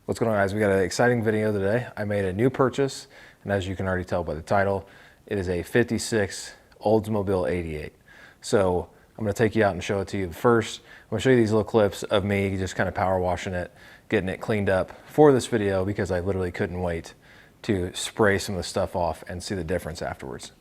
What's going on, guys? We got an exciting video today. I made a new purchase, and as you can already tell by the title, it is a 56 Oldsmobile 88. So I'm going to take you out and show it to you. First, I'm going to show you these little clips of me just kind of power washing it, getting it cleaned up for this video because I literally couldn't wait to spray some of the stuff off and see the difference afterwards.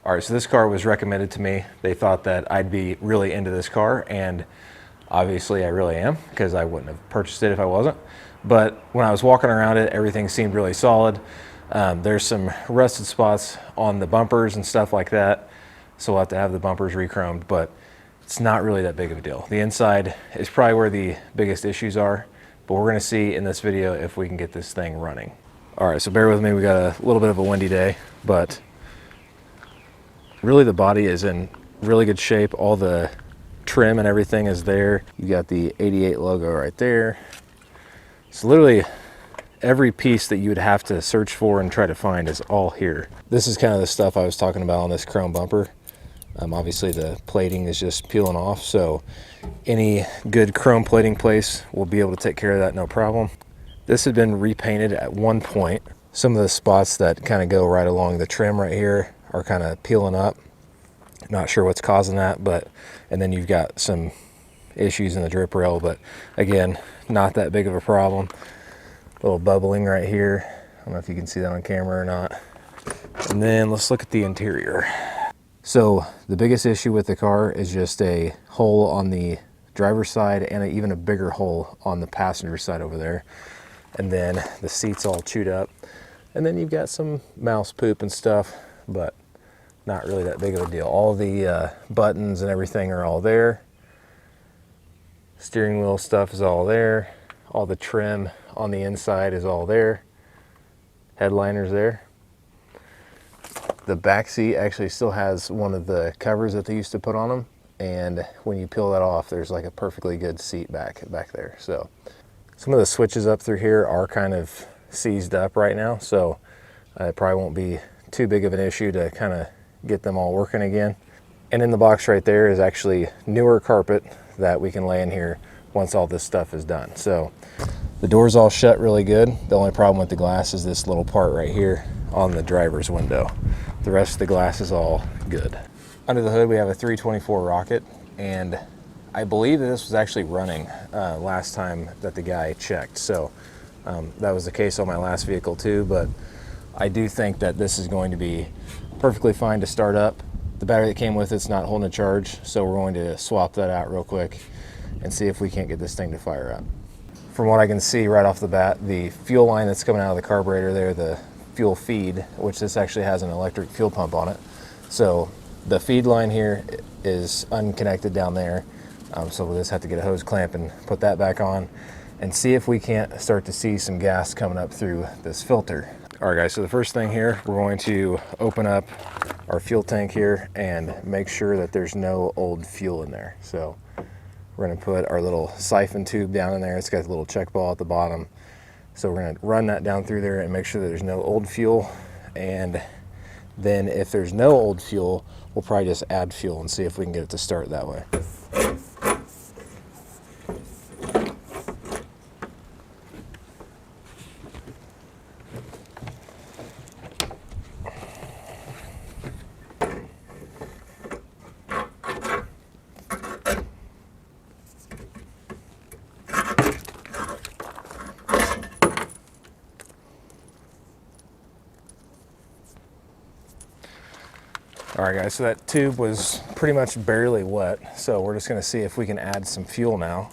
All right, so this car was recommended to me. They thought that I'd be really into this car, and obviously I really am, because I wouldn't have purchased it if I wasn't. But when I was walking around it, everything seemed really solid. There's some rusted spots on the bumpers and stuff like that, so we'll have to have the bumpers re-chromed, but it's not really that big of a deal. The inside is probably where the biggest issues are, but we're gonna see in this video if we can get this thing running. All right, so bear with me, we got a little bit of a windy day, but really the body is in really good shape. All the trim and everything is there. You got the 88 logo right there. So literally every piece that you would have to search for and try to find is all here. This is kind of the stuff I was talking about on this chrome bumper. Obviously the plating is just peeling off, so any good chrome plating place will be able to take care of that, no problem. This had been repainted at one point. Some of the spots that kind of go right along the trim right here are kind of peeling up. Not sure what's causing that, but and then you've got some issues in the drip rail, but again, not that big of a problem. A little bubbling right here. I don't know if you can see that on camera or not. And then let's look at the interior. So the biggest issue with the car is just a hole on the driver's side and even a bigger hole on the passenger side over there. And then the seat's all chewed up. And then you've got some mouse poop and stuff, but not really that big of a deal. All the buttons and everything are all there. Steering wheel stuff is all there. All the trim on the inside is all there. Headliner's there. The back seat actually still has one of the covers that they used to put on them, and when you peel that off, there's like a perfectly good seat back there. So some of the switches up through here are kind of seized up right now, so it probably won't be too big of an issue to kind of get them all working again. And in the box right there is actually newer carpet that we can lay in here once all this stuff is done. So the door's all shut really good. The only problem with the glass is this little part right here on the driver's window. The rest of the glass is all good. Under the hood we have a 324 Rocket, and I believe that this was actually running last time that the guy checked. So that was the case on my last vehicle too, but I do think that this is going to be perfectly fine to start up. The battery that came with it's not holding a charge, so we're going to swap that out real quick and see if we can't get this thing to fire up. From what I can see right off the bat, the fuel line that's coming out of the carburetor there, the fuel feed, which this actually has an electric fuel pump on it. So the feed line here is unconnected down there. So we'll just have to get a hose clamp and put that back on and see if we can't start to see some gas coming up through this filter. All right guys, so the first thing here, we're going to open up our fuel tank here and make sure that there's no old fuel in there. So we're gonna put our little siphon tube down in there. It's got a little check ball at the bottom. So we're gonna run that down through there and make sure that there's no old fuel. And then if there's no old fuel, we'll probably just add fuel and see if we can get it to start that way. All right guys, so that tube was pretty much barely wet, so we're just gonna see if we can add some fuel now.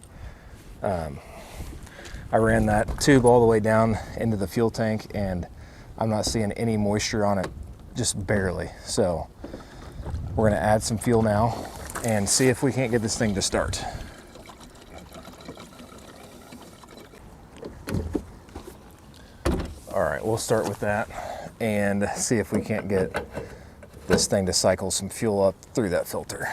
I ran that tube all the way down into the fuel tank and I'm not seeing any moisture on it, just barely. So we're gonna add some fuel now and see if we can't get this thing to start. All right, we'll start with that and see if we can't get this thing to cycle some fuel up through that filter.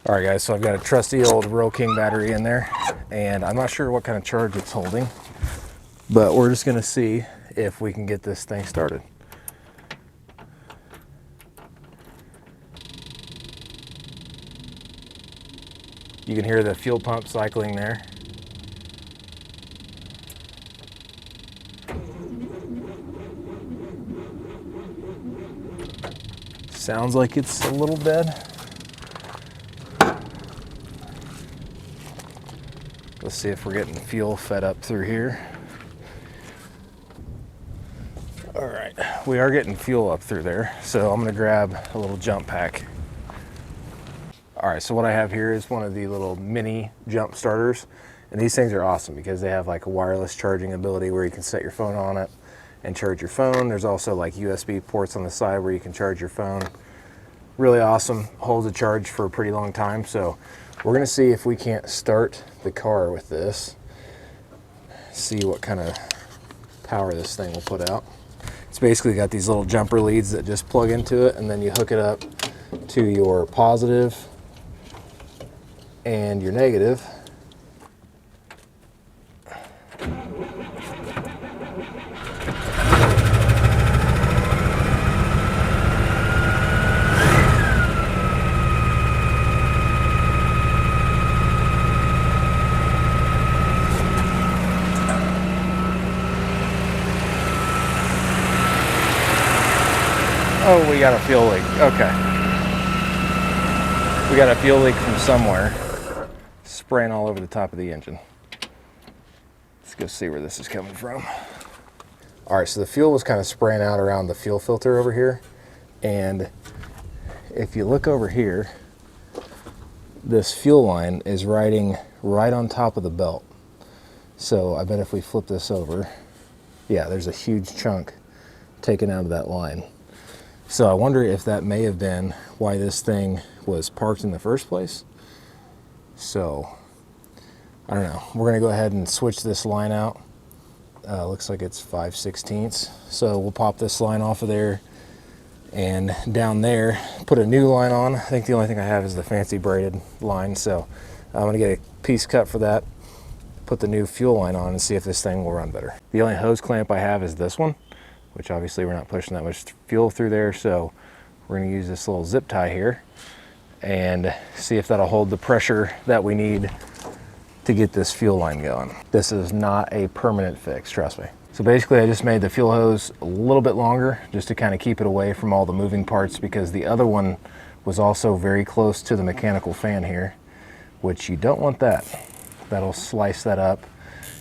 All right guys, so I've got a trusty old Royal King battery in there and I'm not sure what kind of charge it's holding, but we're just gonna see if we can get this thing started. You can hear the fuel pump cycling there. Sounds like it's a little dead. Let's see if we're getting fuel fed up through here. All right, we are getting fuel up through there, so I'm gonna grab a little jump pack. All right, so what I have here is one of the little mini jump starters, and these things are awesome because they have like a wireless charging ability where you can set your phone on it and charge your phone. There's also like USB ports on the side where you can charge your phone. Really awesome, holds a charge for a pretty long time. So we're gonna see if we can't start the car with this, see what kind of power this thing will put out. It's basically got these little jumper leads that just plug into it and then you hook it up to your positive and your negative. Oh, we got a fuel leak. Okay. We got a fuel leak from somewhere, spraying all over the top of the engine. Let's go see where this is coming from. All right, so the fuel was kind of spraying out around the fuel filter over here. And if you look over here, this fuel line is riding right on top of the belt. So I bet if we flip this over, yeah, there's a huge chunk taken out of that line. So I wonder if that may have been why this thing was parked in the first place. So I don't know. We're gonna go ahead and switch this line out. Looks like it's 5/16. So we'll pop this line off of there and down there, put a new line on. I think the only thing I have is the fancy braided line. So I'm gonna get a piece cut for that, put the new fuel line on and see if this thing will run better. The only hose clamp I have is this one, which obviously we're not pushing that much fuel through there. So we're gonna use this little zip tie here and see if that'll hold the pressure that we need to get this fuel line going. This is not a permanent fix, trust me. So basically I just made the fuel hose a little bit longer just to kind of keep it away from all the moving parts because the other one was also very close to the mechanical fan here, which you don't want that. That'll slice that up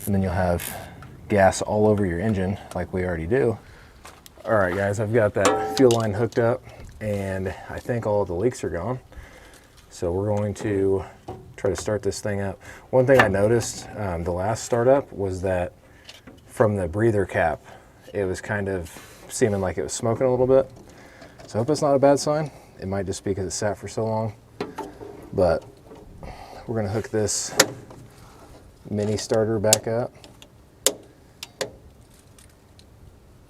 and then you'll have gas all over your engine like we already do. All right guys, I've got that fuel line hooked up and I think all of the leaks are gone. So we're going to try to start this thing up. One thing I noticed the last startup was that from the breather cap, it was kind of seeming like it was smoking a little bit. So I hope it's not a bad sign. It might just be because it sat for so long. But we're gonna hook this mini starter back up.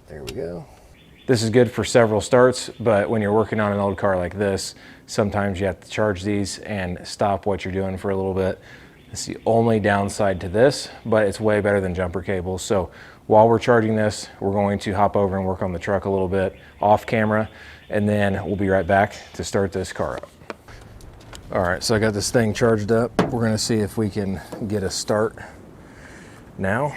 There we go. This is good for several starts, but when you're working on an old car like this, sometimes you have to charge these and stop what you're doing for a little bit. It's the only downside to this, but it's way better than jumper cables. So while we're charging this, we're going to hop over and work on the truck a little bit off camera, and then we'll be right back to start this car up. All right, so I got this thing charged up. We're gonna see if we can get a start now.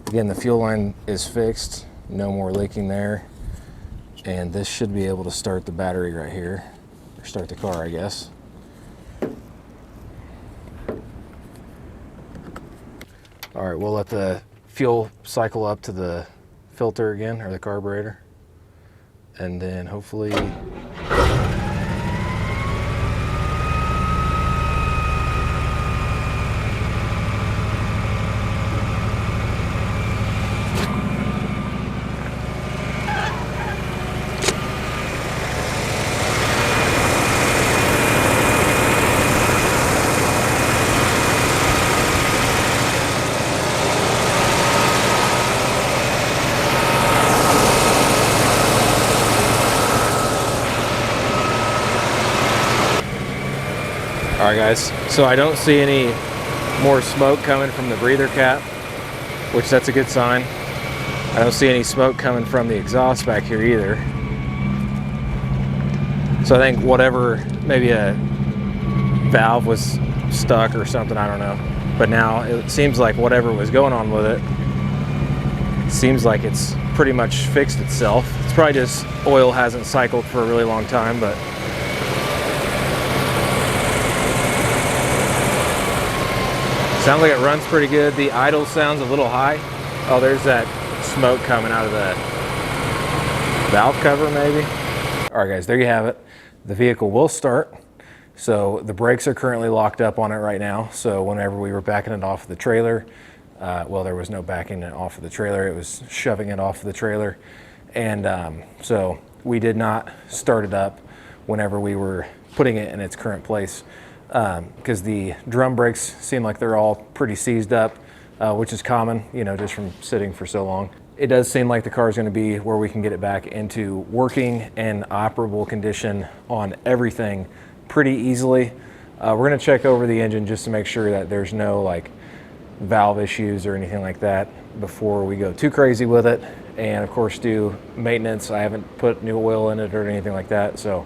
Again, the fuel line is fixed. No more leaking there. And this should be able to start the battery right here, or start the car, I guess. All right, we'll let the fuel cycle up to the filter again, or the carburetor. and then hopefully All right, guys, so I don't see any more smoke coming from the breather cap, which that's a good sign. I don't see any smoke coming from the exhaust back here either. So I think whatever, maybe a valve was stuck or something, I don't know. But now it seems like whatever was going on with it, seems like it's pretty much fixed itself. It's probably just oil hasn't cycled for a really long time, but sounds like it runs pretty good. The idle sounds a little high. Oh, there's that smoke coming out of the valve cover maybe. All right, guys, there you have it. The vehicle will start. So the brakes are currently locked up on it right now. So whenever we were backing it off of the trailer, well, there was no backing it off of the trailer. It was shoving it off of the trailer. And so we did not start it up whenever we were putting it in its current place. Because the drum brakes seem like they're all pretty seized up, which is common, you know, just from sitting for so long. It does seem like the car is going to be where we can get it back into working and operable condition on everything pretty easily. We're going to check over the engine just to make sure that there's no like valve issues or anything like that before we go too crazy with it. And of course do maintenance. I haven't put new oil in it or anything like that. So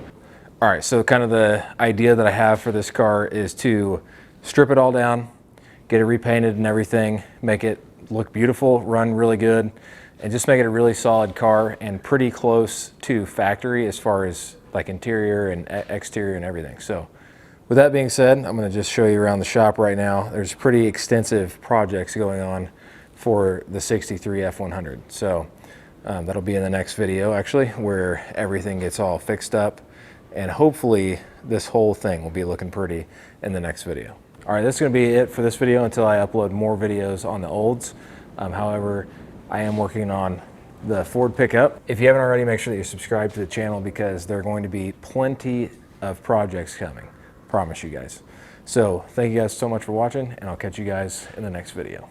all right, so kind of the idea that I have for this car is to strip it all down, get it repainted and everything, make it look beautiful, run really good, and just make it a really solid car and pretty close to factory as far as like interior and exterior and everything. So with that being said, I'm going to just show you around the shop right now. There's pretty extensive projects going on for the 63 F100. So that'll be in the next video actually, where everything gets all fixed up. And hopefully this whole thing will be looking pretty in the next video. All right, that's gonna be it for this video until I upload more videos on the Olds. However, I am working on the Ford pickup. If you haven't already, make sure that you're subscribed to the channel because there are going to be plenty of projects coming. Promise you guys. So thank you guys so much for watching, and I'll catch you guys in the next video.